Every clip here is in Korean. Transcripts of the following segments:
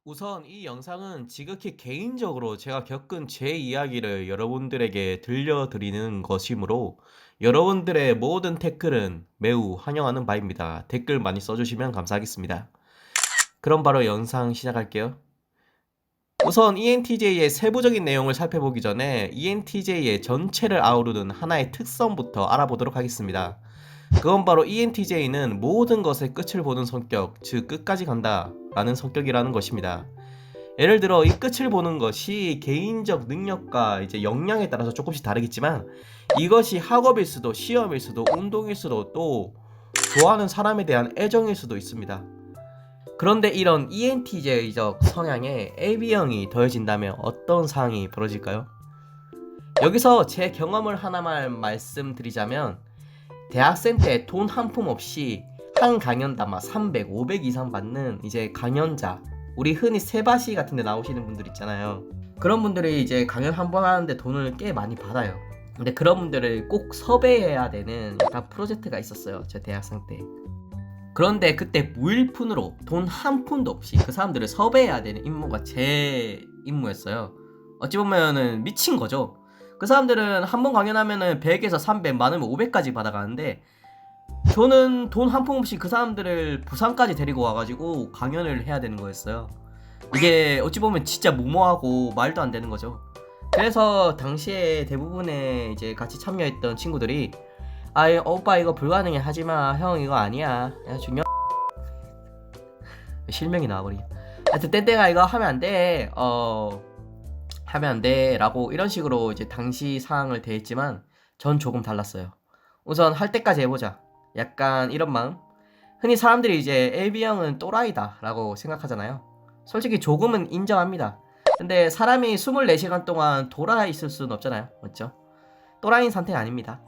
우선 이 영상은 지극히 개인적으로 제가 겪은 제 이야기를 여러분들에게 들려드리는 것이므로 여러분들의 모든 태클은 매우 환영하는 바입니다. 댓글 많이 써주시면 감사하겠습니다. 그럼 바로 영상 시작할게요. 우선 ENTJ의 세부적인 내용을 살펴보기 전에 ENTJ의 전체를 아우르는 하나의 특성부터 알아보도록 하겠습니다. 그건 바로 ENTJ는 모든 것의 끝을 보는 성격, 즉 끝까지 간다 라는 성격이라는 것입니다. 예를 들어 이 끝을 보는 것이 개인적 능력과 이제 역량에 따라서 조금씩 다르겠지만 이것이 학업일 수도 시험일 수도 운동일 수도 또 좋아하는 사람에 대한 애정일 수도 있습니다. 그런데 이런 ENTJ적 성향에 AB형이 더해진다면 어떤 상황이 벌어질까요? 여기서 제 경험을 하나만 말씀드리자면 대학생 때 돈 한 푼 없이 한 강연당 막 300, 500 이상 받는 이제 강연자, 우리 흔히 세바시 같은 데 나오시는 분들 있잖아요. 그런 분들이 이제 강연 한 번 하는데 돈을 꽤 많이 받아요. 근데 그런 분들을 꼭 섭외해야 되는 약간 프로젝트가 있었어요, 제 대학생 때. 그런데 그때 무일푼으로 돈 한 푼도 없이 그 사람들을 섭외해야 되는 임무가 제 임무였어요. 어찌 보면은 미친 거죠. 그 사람들은 한 번 강연하면은 100에서 300, 많으면 500까지 받아가는데 저는 돈 한 푼 없이 그 사람들을 부산까지 데리고 와가지고 강연을 해야 되는 거였어요. 이게 어찌 보면 진짜 무모하고 말도 안 되는 거죠. 그래서 당시에 대부분의 이제 같이 참여했던 친구들이 오빠 이거 불가능해 하지마, 형 이거 아니야, 야 중요 실명이 나와버리. 하여튼 땡땡아 이거 하면 안돼, 하면 안돼 라고 이런 식으로 이제 당시 상황을 대했지만 전 조금 달랐어요. 우선 할 때까지 해보자, 약간 이런 마음. 흔히 사람들이 이제 AB형은 또라이다 라고 생각하잖아요. 솔직히 조금은 인정합니다. 근데 사람이 24시간 동안 돌아 있을 수는 없잖아요, 맞죠? 또라이인 상태가 아닙니다.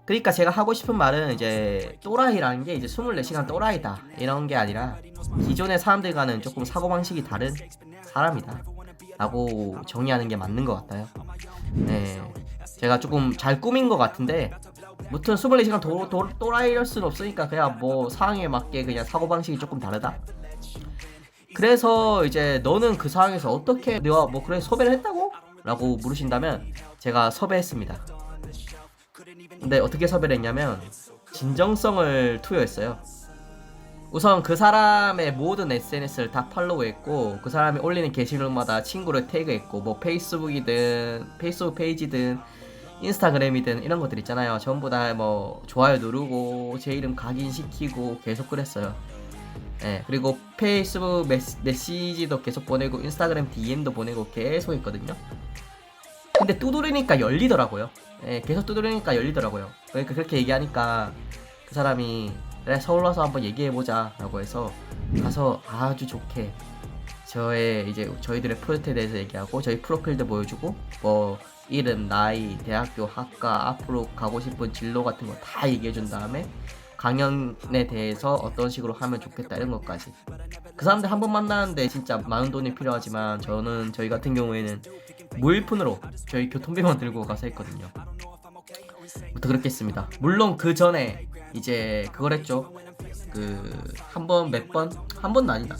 그러니까 제가 하고 싶은 말은 이제 또라이라는 게 이제 24시간 또라이다 이런 게 아니라 기존의 사람들과는 조금 사고방식이 다른 사람이다 라고 정의하는 게 맞는 것 같아요. 네, 제가 조금 잘 꾸민 것 같은데 무튼 24시간 또라이일 수는 없으니까 그냥 뭐 상황에 맞게 그냥 사고방식이 조금 다르다. 그래서 이제 너는 그 상황에서 어떻게 내가 뭐 그래 섭외를 했다고? 라고 물으신다면 제가 섭외했습니다. 근데 어떻게 섭외를 했냐면 진정성을 투여했어요. 우선 그 사람의 모든 SNS를 다 팔로우했고 그 사람이 올리는 게시물마다 친구를 태그했고 뭐 페이스북이든 페이스북 페이지든 인스타그램이든 이런 것들 있잖아요. 전부 다 뭐 좋아요 누르고 제 이름 각인시키고 계속 그랬어요. 예, 그리고 페이스북 메시지도 계속 보내고 인스타그램 DM도 보내고 계속 했거든요. 근데 두드리니까 열리더라고요. 예, 계속 두드리니까 열리더라고요. 그러니까 그렇게 얘기하니까 그 사람이 그래 서울 와서 한번 얘기해보자 라고 해서 가서 아주 좋게 저희들의 프로젝트에 대해서 얘기하고 저희 프로필도 보여주고 뭐 이름, 나이, 대학교, 학과, 앞으로 가고 싶은 진로 같은 거 다 얘기해준 다음에 강연에 대해서 어떤 식으로 하면 좋겠다 이런 것까지. 그 사람들 한 번 만나는데 진짜 많은 돈이 필요하지만 저희 같은 경우에는 무일푼으로 저희 교통비만 들고 가서 했거든요. 부터 그렇게 했습니다. 물론 그 전에 이제 그걸 했죠. 한 번, 몇 번? 한 번도 아니다.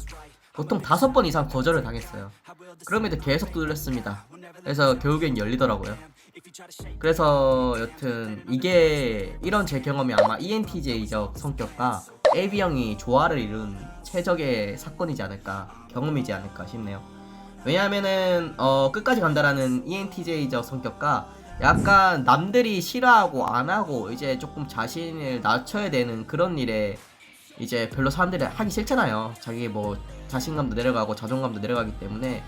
보통 5번 이상 거절을 당했어요. 그럼에도 계속 두드렸습니다. 그래서 결국엔 열리더라고요. 그래서 여튼 이게 이런 제 경험이 아마 ENTJ적 성격과 AB형이 조화를 이룬 최적의 사건이지 않을까, 경험이지 않을까 싶네요. 왜냐하면은 끝까지 간다라는 ENTJ적 성격과 약간 남들이 싫어하고 안하고 이제 조금 자신을 낮춰야 되는 그런 일에 이제 별로 사람들이 하기 싫잖아요. 자기 뭐 자신감도 내려가고 자존감도 내려가기 때문에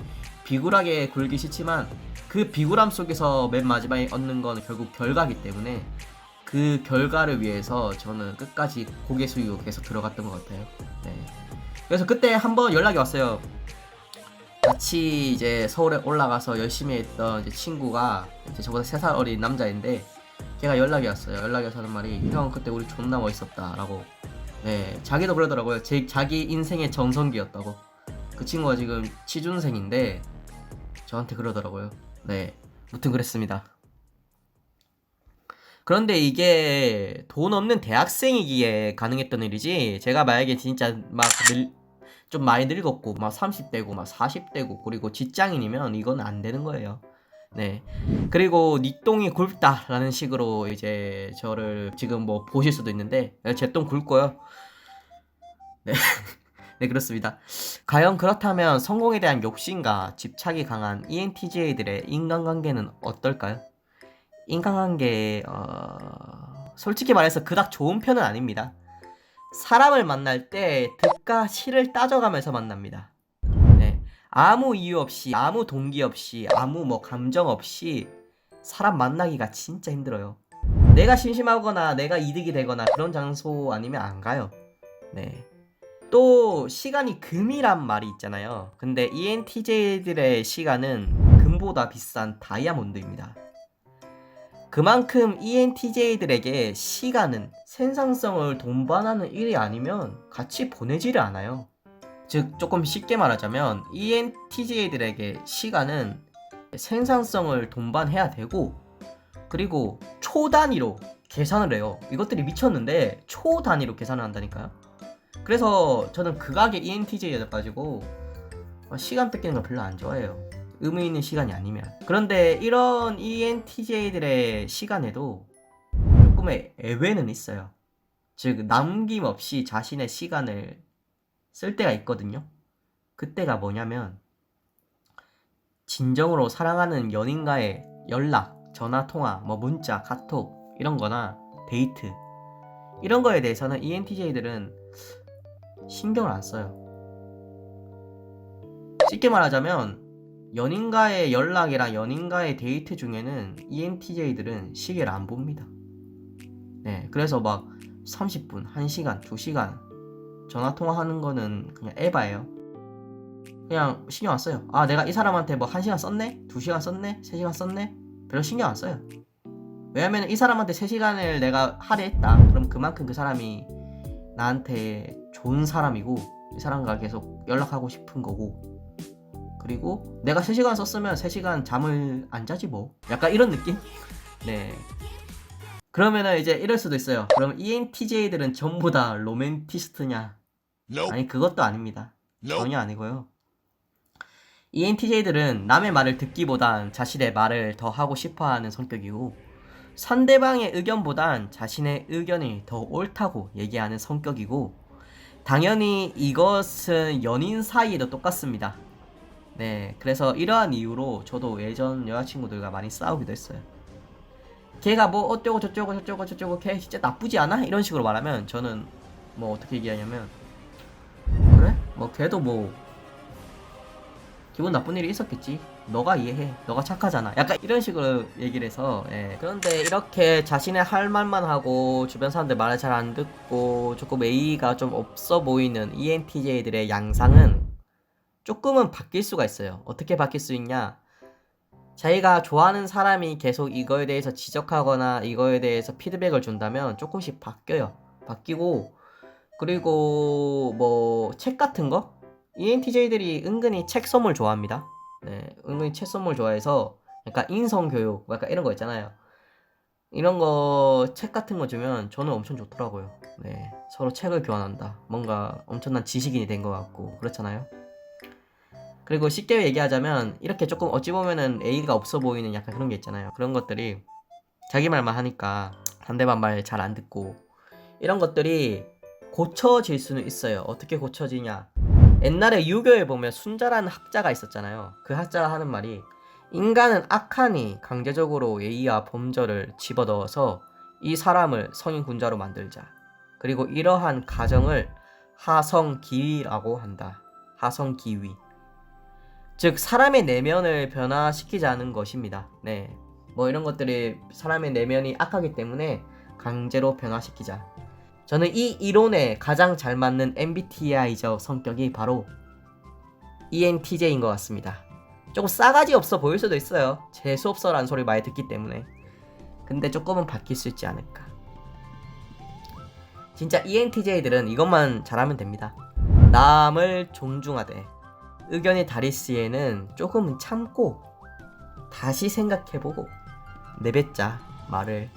비굴하게 굴기 싫지만 그 비굴함 속에서 맨 마지막에 얻는 건 결국 결과기 때문에 그 결과를 위해서 저는 끝까지 고개 숙이고 계속 들어갔던 것 같아요. 네. 그래서 그때 한번 연락이 왔어요. 같이 이제 서울에 올라가서 열심히 했던 이제 친구가 이제 저보다 3살 어린 남자인데 걔가 연락이 왔어요. 연락이 와서 하는 말이 형 그때 우리 존나 멋있었다 라고. 네, 자기도 그러더라고요. 자기 인생의 정성기였다고. 그 친구가 지금 취준생인데 저한테 그러더라고요. 네, 무튼 그랬습니다. 그런데 이게 돈 없는 대학생이기에 가능했던 일이지 제가 만약에 진짜 막 좀 많이 늙었고 막 30대고 막 40대고 그리고 직장인이면 이건 안 되는 거예요. 네. 그리고 니 똥이 굵다라는 식으로 이제 저를 지금 뭐 보실 수도 있는데 제 똥 굵고요. 네. 네, 그렇습니다. 과연 그렇다면 성공에 대한 욕심과 집착이 강한 ENTJ들의 인간관계는 어떨까요? 인간관계 솔직히 말해서 그닥 좋은 편은 아닙니다. 사람을 만날 때 득과 실을 따져가면서 만납니다. 네. 아무 이유 없이, 아무 동기 없이, 아무 뭐 감정 없이 사람 만나기가 진짜 힘들어요. 내가 심심하거나 내가 이득이 되거나 그런 장소 아니면 안 가요. 네. 또 시간이 금이란 말이 있잖아요. 근데 ENTJ들의 시간은 금보다 비싼 다이아몬드입니다. 그만큼 ENTJ들에게 시간은 생산성을 동반하는 일이 아니면 같이 보내지를 않아요. 즉 조금 쉽게 말하자면 ENTJ들에게 시간은 생산성을 동반해야 되고 그리고 초 단위로 계산을 해요. 이것들이 미쳤는데 초 단위로 계산을 한다니까요. 그래서 저는 극악의 ENTJ여가지고 시간 뺏기는 거 별로 안 좋아해요. 의미 있는 시간이 아니면. 그런데 이런 ENTJ들의 시간에도 조금의 애외는 있어요. 즉 남김없이 자신의 시간을 쓸 때가 있거든요. 그때가 뭐냐면 진정으로 사랑하는 연인과의 연락, 전화 통화, 뭐 문자, 카톡 이런 거나 데이트 이런 거에 대해서는 ENTJ들은 신경을 안 써요. 쉽게 말하자면 연인과의 연락이랑 연인과의 데이트 중에는 ENTJ들은 시계를 안 봅니다. 네, 그래서 막 30분, 1시간, 2시간 전화통화하는 거는 그냥 에바예요. 그냥 신경 안 써요. 아, 내가 이 사람한테 뭐 1시간 썼네? 2시간 썼네? 3시간 썼네? 별로 신경 안 써요. 왜냐면 이 사람한테 3시간을 내가 할애했다. 그럼 그만큼 그 사람이 나한테 좋은 사람이고 이 사람과 계속 연락하고 싶은 거고 그리고 내가 3시간 썼으면 3시간 잠을 안 자지 뭐. 약간 이런 느낌? 네. 그러면은 이제 이럴 수도 있어요. 그럼 ENTJ들은 전부 다 로맨티스트냐? 아니, 그것도 아닙니다. 전혀 아니고요. ENTJ들은 남의 말을 듣기보단 자신의 말을 더 하고 싶어하는 성격이고 상대방의 의견보단 자신의 의견이 더 옳다고 얘기하는 성격이고 당연히 이것은 연인 사이에도 똑같습니다. 네, 그래서 이러한 이유로 저도 예전 여자친구들과 많이 싸우기도 했어요. 걔가 뭐 어쩌고 저쩌고 걔 진짜 나쁘지 않아? 이런 식으로 말하면 저는 뭐 어떻게 얘기하냐면 그래? 뭐 걔도 뭐 기분 나쁜 일이 있었겠지. 너가 이해해. 너가 착하잖아. 약간 이런 식으로 얘기를 해서 그런데 이렇게 자신의 할 말만 하고 주변 사람들 말을 잘 안 듣고 조금 예의가 좀 없어 보이는 ENTJ들의 양상은 조금은 바뀔 수가 있어요. 어떻게 바뀔 수 있냐? 자기가 좋아하는 사람이 계속 이거에 대해서 지적하거나 이거에 대해서 피드백을 준다면 조금씩 바뀌어요. 바뀌고 그리고 뭐 책 같은 거? ENTJ들이 은근히 책 선물 좋아합니다. 네, 은근히 책 선물 좋아해서 약간 인성교육 약간 이런 거 있잖아요. 이런 거 책 같은 거 주면 저는 엄청 좋더라고요. 네, 서로 책을 교환한다. 뭔가 엄청난 지식인이 된 것 같고 그렇잖아요. 그리고 쉽게 얘기하자면 이렇게 조금 어찌 보면은 A가 없어 보이는 약간 그런 게 있잖아요. 그런 것들이 자기 말만 하니까 상대방 말 잘 안 듣고 이런 것들이 고쳐질 수는 있어요. 어떻게 고쳐지냐? 옛날에 유교에 보면 순자라는 학자가 있었잖아요. 그 학자가 하는 말이 인간은 악하니 강제적으로 예의와 범절을 집어넣어서 이 사람을 성인군자로 만들자. 그리고 이러한 가정을 하성기위라고 한다. 하성기위. 즉 사람의 내면을 변화시키자는 것입니다. 네, 뭐 이런 것들이 사람의 내면이 악하기 때문에 강제로 변화시키자. 저는 이 이론에 가장 잘 맞는 MBTI적 성격이 바로 ENTJ인 것 같습니다. 조금 싸가지 없어 보일 수도 있어요. 재수없어라는 소리 많이 듣기 때문에. 근데 조금은 바뀔 수 있지 않을까. 진짜 ENTJ들은 이것만 잘하면 됩니다. 남을 존중하되 의견이 다를 시에는 조금은 참고 다시 생각해보고 내뱉자 말을.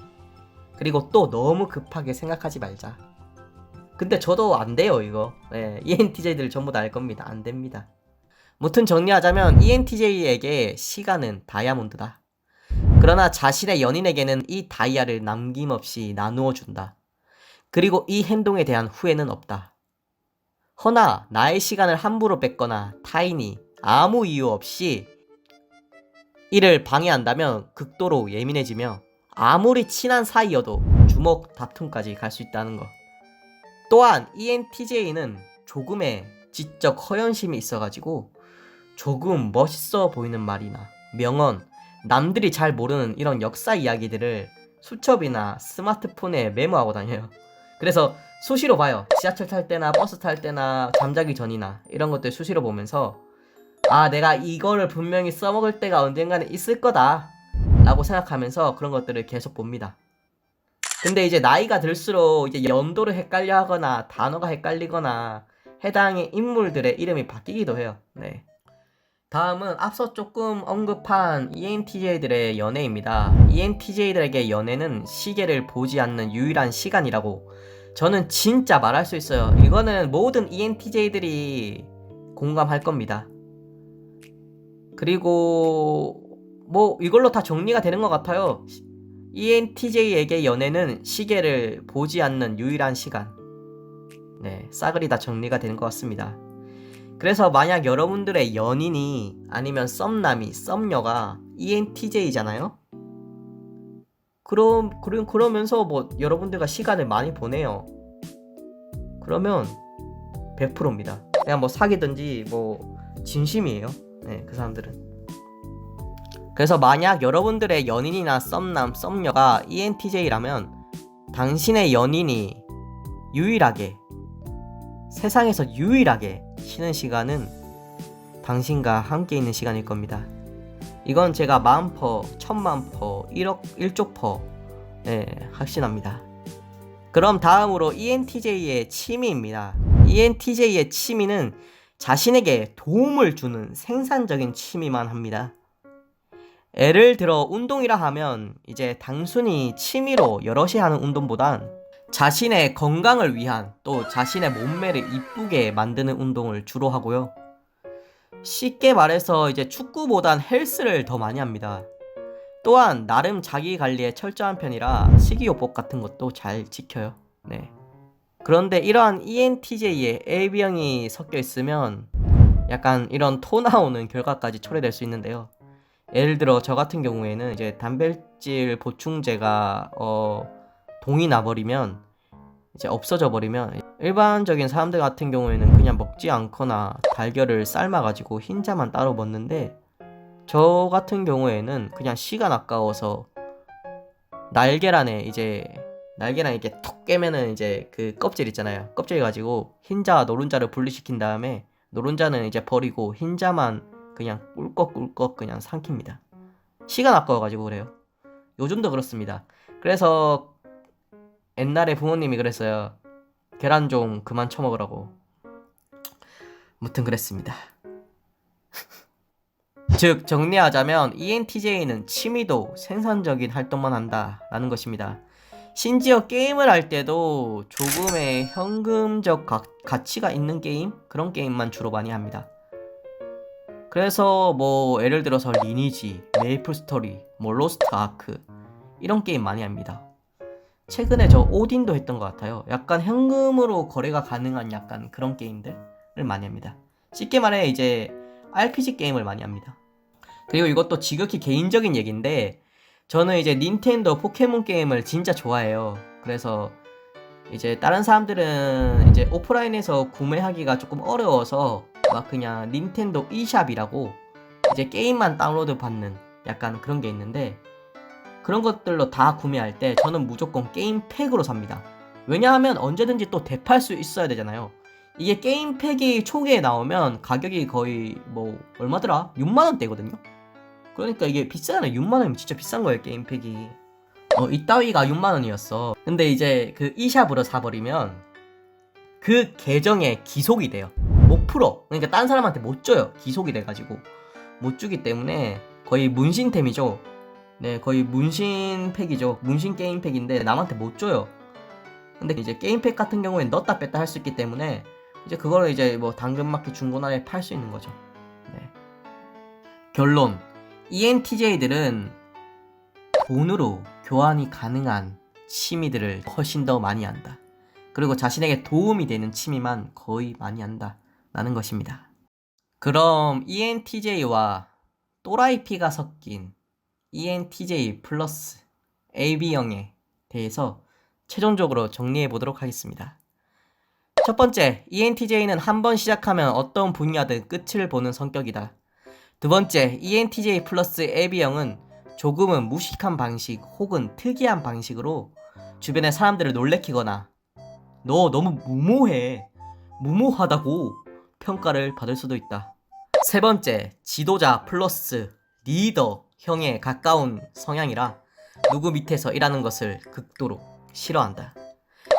그리고 또 너무 급하게 생각하지 말자. 근데 저도 안 돼요, 이거. 네, ENTJ들 전부 다 알 겁니다. 안 됩니다. 무튼 정리하자면 ENTJ에게 시간은 다이아몬드다. 그러나 자신의 연인에게는 이 다이아를 남김없이 나누어 준다. 그리고 이 행동에 대한 후회는 없다. 허나 나의 시간을 함부로 뺏거나 타인이 아무 이유 없이 이를 방해한다면 극도로 예민해지며 아무리 친한 사이여도 주먹 다툼까지 갈 수 있다는 것. 또한 ENTJ는 조금의 지적 허연심이 있어가지고 조금 멋있어 보이는 말이나 명언, 남들이 잘 모르는 이런 역사 이야기들을 수첩이나 스마트폰에 메모하고 다녀요. 그래서 수시로 봐요. 지하철 탈 때나 버스 탈 때나 잠자기 전이나 이런 것들 수시로 보면서 아, 내가 이거를 분명히 써먹을 때가 언젠가는 있을 거다 라고 생각하면서 그런 것들을 계속 봅니다. 근데 이제 나이가 들수록 이제 연도를 헷갈려 하거나 단어가 헷갈리거나 해당의 인물들의 이름이 바뀌기도 해요. 네. 다음은 앞서 조금 언급한 ENTJ들의 연애입니다. ENTJ들에게 연애는 시계를 보지 않는 유일한 시간이라고 저는 진짜 말할 수 있어요. 이거는 모든 ENTJ들이 공감할 겁니다. 그리고 뭐 이걸로 다 정리가 되는 것 같아요. ENTJ에게 연애는 시계를 보지 않는 유일한 시간. 네, 싸그리 다 정리가 되는 것 같습니다. 그래서 만약 여러분들의 연인이 아니면 썸남이, 썸녀가 ENTJ잖아요? 그러면서 뭐 여러분들과 시간을 많이 보내요. 그러면 100%입니다. 그냥 뭐 사귀든지 뭐 진심이에요. 네, 그 사람들은. 그래서 만약 여러분들의 연인이나 썸남, 썸녀가 ENTJ라면 당신의 연인이 유일하게, 세상에서 유일하게 쉬는 시간은 당신과 함께 있는 시간일 겁니다. 이건 제가 10,000%, 1000,000%, 1억, 1조% 네, 확신합니다. 그럼 다음으로 ENTJ의 취미입니다. ENTJ의 취미는 자신에게 도움을 주는 생산적인 취미만 합니다. 예를 들어 운동이라 하면 이제 단순히 취미로 여럿이 하는 운동보단 자신의 건강을 위한 또 자신의 몸매를 이쁘게 만드는 운동을 주로 하고요. 쉽게 말해서 이제 축구보단 헬스를 더 많이 합니다. 또한 나름 자기 관리에 철저한 편이라 식이요법 같은 것도 잘 지켜요. 네. 그런데 이러한 ENTJ에 A병이 섞여 있으면 약간 이런 토 나오는 결과까지 초래될 수 있는데요. 예를 들어 저 같은 경우에는 이제 단백질 보충제가 동이 나버리면 이제 없어져 버리면 일반적인 사람들 같은 경우에는 그냥 먹지 않거나 달걀을 삶아가지고 흰자만 따로 먹는데 저 같은 경우에는 그냥 시간 아까워서 날계란에 이렇게 톡 깨면은 이제 그 껍질 있잖아요. 껍질 가지고 흰자 노른자를 분리시킨 다음에 노른자는 이제 버리고 흰자만 그냥 꿀꺽꿀꺽 그냥 삼킵니다. 시간 아까워가지고 그래요. 요즘도 그렇습니다. 그래서 옛날에 부모님이 그랬어요. 계란 좀 그만 처먹으라고. 무튼 그랬습니다. 즉 정리하자면 ENTJ는 취미도 생산적인 활동만 한다라는 것입니다. 심지어 게임을 할 때도 조금의 현금적 가치가 있는 게임? 그런 게임만 주로 많이 합니다. 그래서 뭐 예를 들어서 리니지, 메이플 스토리, 뭐 로스트 아크 이런 게임 많이 합니다. 최근에 저 오딘도 했던 것 같아요. 약간 현금으로 거래가 가능한 약간 그런 게임들을 많이 합니다. 쉽게 말해 이제 RPG 게임을 많이 합니다. 그리고 이것도 지극히 개인적인 얘기인데 저는 이제 닌텐도 포켓몬 게임을 진짜 좋아해요. 그래서 이제 다른 사람들은 이제 오프라인에서 구매하기가 조금 어려워서 막 그냥 닌텐도 e샵이라고 이제 게임만 다운로드 받는 약간 그런 게 있는데 그런 것들로 다 구매할 때 저는 무조건 게임 팩으로 삽니다. 왜냐하면 언제든지 또 되팔 수 있어야 되잖아요. 이게 게임 팩이 초기에 나오면 가격이 거의 뭐 얼마더라? 6만원대거든요? 그러니까 이게 비싸잖아요. 6만원이면 진짜 비싼 거예요, 게임 팩이. 이따위가 6만원이었어. 근데 이제 그 e샵으로 사버리면 그 계정에 기속이 돼요. 못 풀어. 그러니까 딴 사람한테 못 줘요. 기속이 돼가지고 못 주기 때문에 거의 문신템이죠. 네, 거의 문신 팩이죠. 문신 게임 팩인데 남한테 못 줘요. 근데 이제 게임팩 같은 경우엔 넣었다 뺐다 할 수 있기 때문에 이제 그거를 이제 뭐 당근마켓 중고나라에 팔 수 있는 거죠. 네. 결론. ENTJ들은 돈으로 교환이 가능한 취미들을 훨씬 더 많이 한다. 그리고 자신에게 도움이 되는 취미만 거의 많이 한다. 라는 것입니다. 그럼 ENTJ와 또라이피가 섞인 ENTJ 플러스 AB형에 대해서 최종적으로 정리해 보도록 하겠습니다. 첫 번째, ENTJ는 한번 시작하면 어떤 분야든 끝을 보는 성격이다. 두 번째, ENTJ 플러스 AB형은 조금은 무식한 방식 혹은 특이한 방식으로 주변의 사람들을 놀래키거나 너 너무 무모하다고 평가를 받을 수도 있다. 세 번째, 지도자 플러스 리더형에 가까운 성향이라 누구 밑에서 일하는 것을 극도로 싫어한다.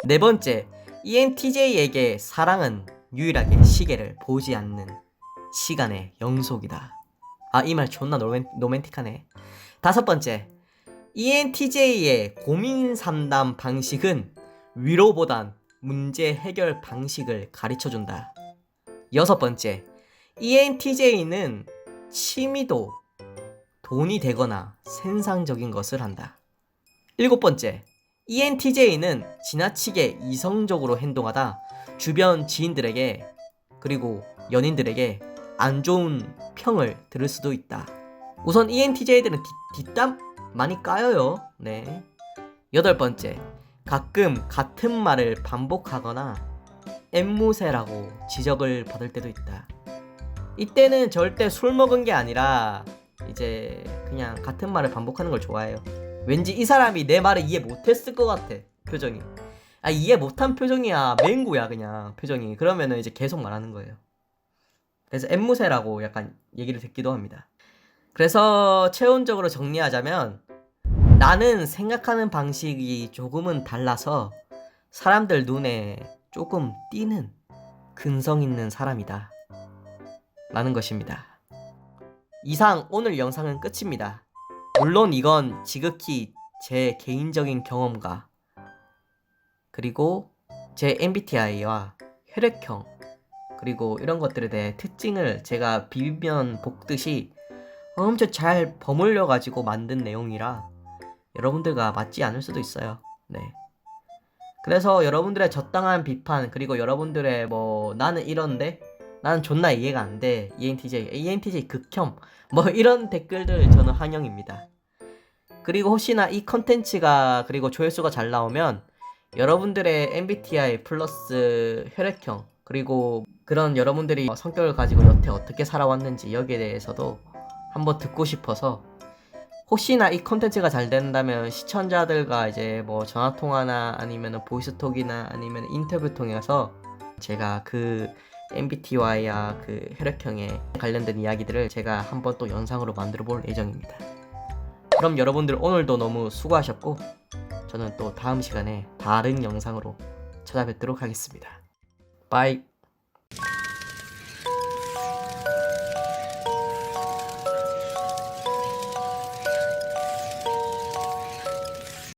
네 번째, ENTJ에게 사랑은 유일하게 시계를 보지 않는 시간의 영속이다. 아, 이 말 존나 로맨틱하네. 다섯 번째, ENTJ의 고민 상담 방식은 위로보단 문제 해결 방식을 가르쳐준다. 여섯 번째, ENTJ는 취미도 돈이 되거나 생산적인 것을 한다. 일곱 번째, ENTJ는 지나치게 이성적으로 행동하다 주변 지인들에게 그리고 연인들에게 안 좋은 평을 들을 수도 있다. 우선 ENTJ들은 뒷담 많이 까여요. 네. 여덟 번째, 가끔 같은 말을 반복하거나 앵무새라고 지적을 받을 때도 있다. 이때는 절대 술 먹은 게 아니라 이제 그냥 같은 말을 반복하는 걸 좋아해요. 왠지 이 사람이 내 말을 이해 못했을 것 같아. 표정이. 아, 이해 못한 표정이야. 맹구야 그냥 표정이. 그러면은 이제 계속 말하는 거예요. 그래서 앵무새라고 약간 얘기를 듣기도 합니다. 그래서 최종적으로 정리하자면 나는 생각하는 방식이 조금은 달라서 사람들 눈에 조금 띄는 근성 있는 사람이다 라는 것입니다. 이상 오늘 영상은 끝입니다. 물론 이건 지극히 제 개인적인 경험과 그리고 제 MBTI와 혈액형 그리고 이런 것들에 대해 특징을 제가 비빔면 볶듯이 엄청 잘 버무려 가지고 만든 내용이라 여러분들과 맞지 않을 수도 있어요. 네. 그래서 여러분들의 적당한 비판 그리고 여러분들의 뭐 나는 이런데 나는 존나 이해가 안 돼. ENTJ 극혐 뭐 이런 댓글들 저는 환영입니다. 그리고 혹시나 이 컨텐츠가 그리고 조회수가 잘 나오면 여러분들의 MBTI 플러스 혈액형 그리고 그런 여러분들이 성격을 가지고 여태 어떻게 살아왔는지 여기에 대해서도 한번 듣고 싶어서 혹시나 이 컨텐츠가 잘 된다면 시청자들과 이제 뭐 전화통화나 아니면 보이스톡이나 아니면 인터뷰 통해서 제가 그 MBTI와 그 혈액형에 관련된 이야기들을 제가 한번 또 영상으로 만들어 볼 예정입니다. 그럼 여러분들 오늘도 너무 수고하셨고 저는 또 다음 시간에 다른 영상으로 찾아뵙도록 하겠습니다. 바이.